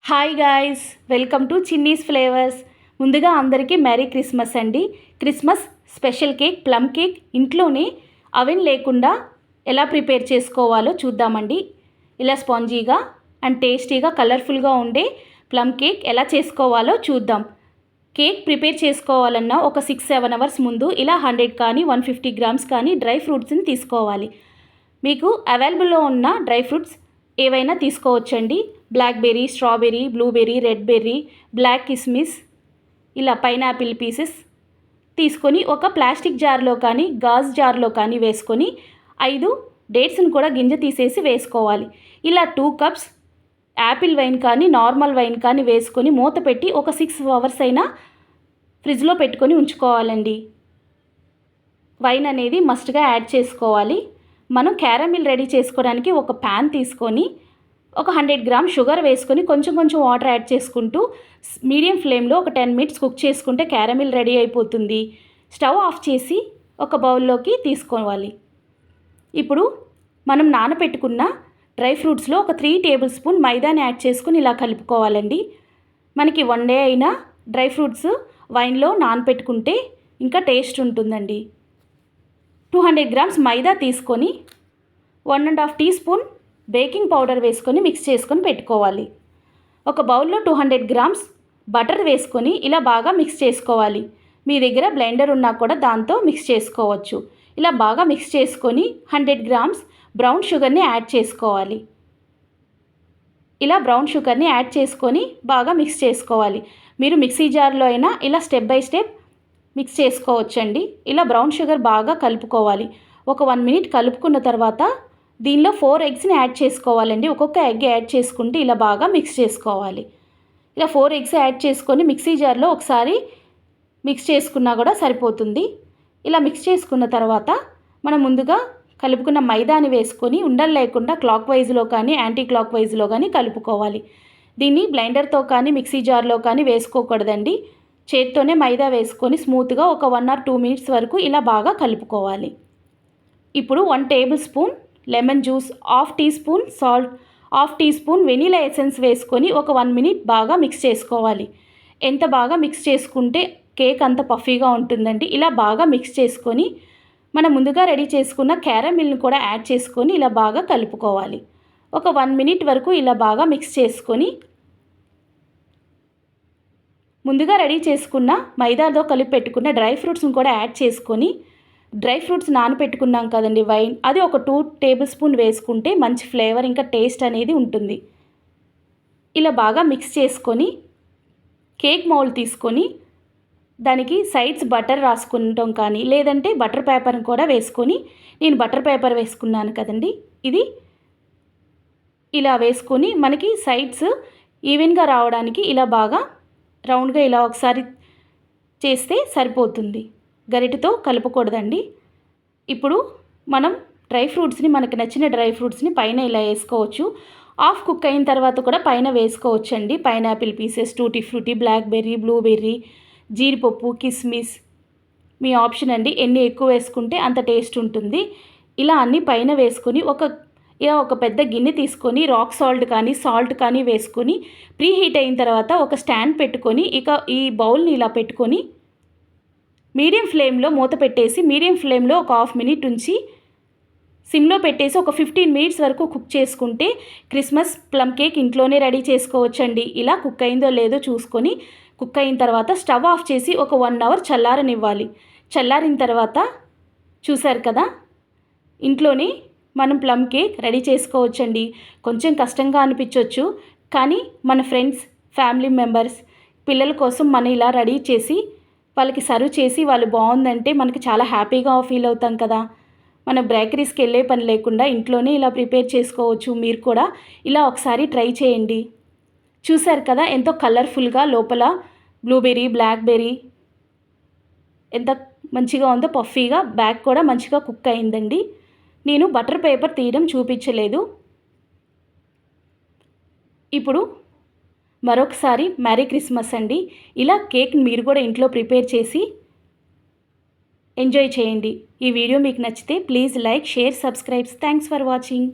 Hi guys, welcome to Chinni's flavours. ముందుగా అందరికీ merry Christmas అండి. Christmas special cake, plum cake ఇంట్లోనే అవెన్ లేకుండా ఎలా ప్రిపేర్ చేసుకోవాలో చూద్దామండి. ఇలా స్పాంజీగా అండ్ టేస్టీగా కలర్ఫుల్గా ఉండే ప్లమ్ కేక్ ఎలా చేసుకోవాలో చూద్దాం. కేక్ ప్రిపేర్ చేసుకోవాలన్నా ఒక 6-7 అవర్స్ ముందు ఇలా 100 కానీ 150 గ్రామ్స్ కానీ డ్రై ఫ్రూట్స్ని తీసుకోవాలి. మీకు అవైలబుల్లో ఉన్న డ్రై ఫ్రూట్స్ ఏవైనా తీసుకోవచ్చండి. Blackberry, strawberry, blueberry, red berry, black కిస్మిస్, ఇలా పైనాపిల్ పీసెస్ తీసుకొని ఒక ప్లాస్టిక్ జార్లో కానీ గాజు జార్లో కానీ వేసుకొని 5 డేట్స్ని కూడా గింజ తీసేసి వేసుకోవాలి. ఇలా 2 కప్స్ యాపిల్ వైన్ కానీ నార్మల్ వైన్ కానీ వేసుకొని మూత పెట్టి ఒక 6 అవర్స్ అయినా ఫ్రిడ్జ్లో పెట్టుకొని ఉంచుకోవాలండి. వైన్ అనేది మస్ట్గా యాడ్ చేసుకోవాలి. మనం క్యారమిల్ రెడీ చేసుకోవడానికి ఒక ప్యాన్ తీసుకొని ఒక 100 గ్రామ్ షుగర్ వేసుకొని కొంచెం వాటర్ యాడ్ చేసుకుంటూ మీడియం ఫ్లేమ్లో ఒక 10 మినిట్స్ కుక్ చేసుకుంటే క్యారమిల్ రెడీ అయిపోతుంది. స్టవ్ ఆఫ్ చేసి ఒక బౌల్లోకి తీసుకోవాలి. ఇప్పుడు మనం నానబెట్టుకున్న డ్రై ఫ్రూట్స్లో ఒక 3 టేబుల్ స్పూన్ మైదాని యాడ్ చేసుకుని ఇలా కలుపుకోవాలండి. మనకి 1 డే అయినా డ్రై ఫ్రూట్స్ వైన్లో నానబెట్టుకుంటే ఇంకా టేస్ట్ ఉంటుందండి. 200 గ్రామ్స్ మైదా తీసుకొని 1.5 టీ స్పూన్ బేకింగ్ పౌడర్ వేసుకొని మిక్స్ చేసుకొని పెట్టుకోవాలి. ఒక బౌల్లో 200 గ్రామ్స్ బటర్ వేసుకొని ఇలా బాగా మిక్స్ చేసుకోవాలి. మీ దగ్గర బ్లెండర్ ఉన్నా కూడా దాంతో మిక్స్ చేసుకోవచ్చు. ఇలా బాగా మిక్స్ చేసుకొని 100 గ్రామ్స్ బ్రౌన్ షుగర్ని యాడ్ చేసుకోవాలి. ఇలా బ్రౌన్ షుగర్ని యాడ్ చేసుకొని బాగా మిక్స్ చేసుకోవాలి. మీరు మిక్సీ జార్లో అయినా ఇలా స్టెప్ బై స్టెప్ మిక్స్ చేసుకోవచ్చండి. ఇలా బ్రౌన్ షుగర్ బాగా కలుపుకోవాలి. ఒక 1 మినిట్ కలుపుకున్న తర్వాత దీనిలో 4 ఎగ్స్ని యాడ్ చేసుకోవాలండి. ఒక్కొక్క ఎగ్ యాడ్ చేసుకుంటే ఇలా బాగా మిక్స్ చేసుకోవాలి. ఇలా 4 ఎగ్స్ యాడ్ చేసుకొని మిక్సీ జార్లో ఒకసారి మిక్స్ చేసుకున్నా కూడా సరిపోతుంది. ఇలా మిక్స్ చేసుకున్న తర్వాత మనం ముందుగా కలుపుకున్న మైదాని వేసుకొని ఉండలు లేకుండా క్లాక్ వైజ్లో కానీ యాంటీ క్లాక్ వైజ్లో కానీ కలుపుకోవాలి. దీన్ని బ్లెండర్తో కానీ మిక్సీ జార్లో కానీ వేసుకోకూడదండి. చేత్తోనే మైదా వేసుకొని స్మూత్గా ఒక 1 or 2 మినిట్స్ వరకు ఇలా బాగా కలుపుకోవాలి. ఇప్పుడు 1 tablespoon lemon juice, 1/2 teaspoon salt, 1/2 teaspoon vanilla essence వేసుకొని ఒక 1 మినిట్ బాగా మిక్స్ చేసుకోవాలి. ఎంత బాగా మిక్స్ చేసుకుంటే కేక్ అంత పఫీగా ఉంటుందండి. ఇలా బాగా మిక్స్ చేసుకొని మనం ముందుగా రెడీ చేసుకున్న క్యారమిల్ని కూడా యాడ్ చేసుకొని ఇలా బాగా కలుపుకోవాలి. ఒక 1 మినిట్ వరకు ఇలా బాగా మిక్స్ చేసుకొని ముందుగా రెడీ చేసుకున్న మైదాతో కలిపి పెట్టుకున్న డ్రై ఫ్రూట్స్ని కూడా యాడ్ చేసుకొని డ్రై ఫ్రూట్స్ నానపెట్టుకున్నాం కదండి వైన్, అది ఒక 2 టేబుల్ స్పూన్ వేసుకుంటే మంచి ఫ్లేవర్ ఇంకా టేస్ట్ అనేది ఉంటుంది. ఇలా బాగా మిక్స్ చేసుకొని కేక్ మౌల్డ్ తీసుకొని దానికి సైడ్స్ బటర్ రాసుకుంటాం కానీ లేదంటే బటర్ పేపర్ని కూడా వేసుకొని నేను బటర్ పేపర్ వేసుకున్నాను కదండి. ఇది ఇలా వేసుకొని మనకి సైడ్స్ ఈవెన్గా రావడానికి ఇలా బాగా రౌండ్గా ఇలా ఒకసారి చేస్తే సరిపోతుంది. గరిటెతో కలుపుకూడదండి. ఇప్పుడు మనం డ్రై ఫ్రూట్స్ని మనకు నచ్చిన డ్రై ఫ్రూట్స్ని పైన ఇలా వేసుకోవచ్చు. హాఫ్ కుక్ అయిన తర్వాత కూడా పైన వేసుకోవచ్చండి. Pineapple pieces, tutti frutti, blackberry, blueberry, జీడిపప్పు, కిస్మిస్ మీ ఆప్షన్ అండి. ఎన్ని ఎక్కువ వేసుకుంటే అంత టేస్ట్ ఉంటుంది. ఇలా అన్నీ పైన వేసుకొని ఒక పెద్ద గిన్నె తీసుకొని రాక్ సాల్ట్ కానీ వేసుకొని ప్రీ హీట్ అయిన తర్వాత ఒక స్టాండ్ పెట్టుకొని ఈ బౌల్ని ఇలా పెట్టుకొని మీడియం ఫ్లేమ్లో మూత పెట్టేసి మీడియం ఫ్లేమ్లో ఒక 1/2 మినిట్ ఉంచి సిమ్లో పెట్టేసి ఒక 15 మినిట్స్ వరకు కుక్ చేసుకుంటే క్రిస్మస్ ప్లమ్ కేక్ ఇంట్లోనే రెడీ చేసుకోవచ్చండి. ఇలా కుక్ అయిందో లేదో చూసుకొని కుక్ అయిన తర్వాత స్టవ్ ఆఫ్ చేసి ఒక 1 అవర్ చల్లారనివ్వాలి. చల్లారిన తర్వాత చూసారు కదా, ఇంట్లోనే మనం ప్లమ్ కేక్ రెడీ చేసుకోవచ్చండి. కొంచెం కష్టంగా అనిపించవచ్చు, కానీ మన ఫ్రెండ్స్, ఫ్యామిలీ మెంబర్స్, పిల్లల కోసం మనం ఇలా రెడీ చేసి వాళ్ళకి సర్వ్ చేసి వాళ్ళు బాగుందంటే మనకి చాలా హ్యాపీగా ఫీల్ అవుతాం కదా. మన బేకరీస్కి వెళ్ళే పని లేకుండా ఇంట్లోనే ఇలా ప్రిపేర్ చేసుకోవచ్చు. మీరు కూడా ఇలా ఒకసారి ట్రై చేయండి. చూసారు కదా ఎంతో కలర్ఫుల్గా లోపల బ్లూబెర్రీ, బ్లాక్బెర్రీ ఎంత మంచిగా ఉందో, పఫీగా బ్యాక్ కూడా మంచిగా కుక్ అయిందండి. నేను బటర్ పేపర్ తీయడం చూపించలేదు. ఇప్పుడు మరొకసారి మెరీ క్రిస్మస్ అండి. ఇలా కేక్ మీరు కూడా ఇంట్లో ప్రిపేర్ చేసి ఎంజాయ్ చేయండి. ఈ వీడియో మీకు నచ్చితే please like, share, subscribe. Thanks for watching.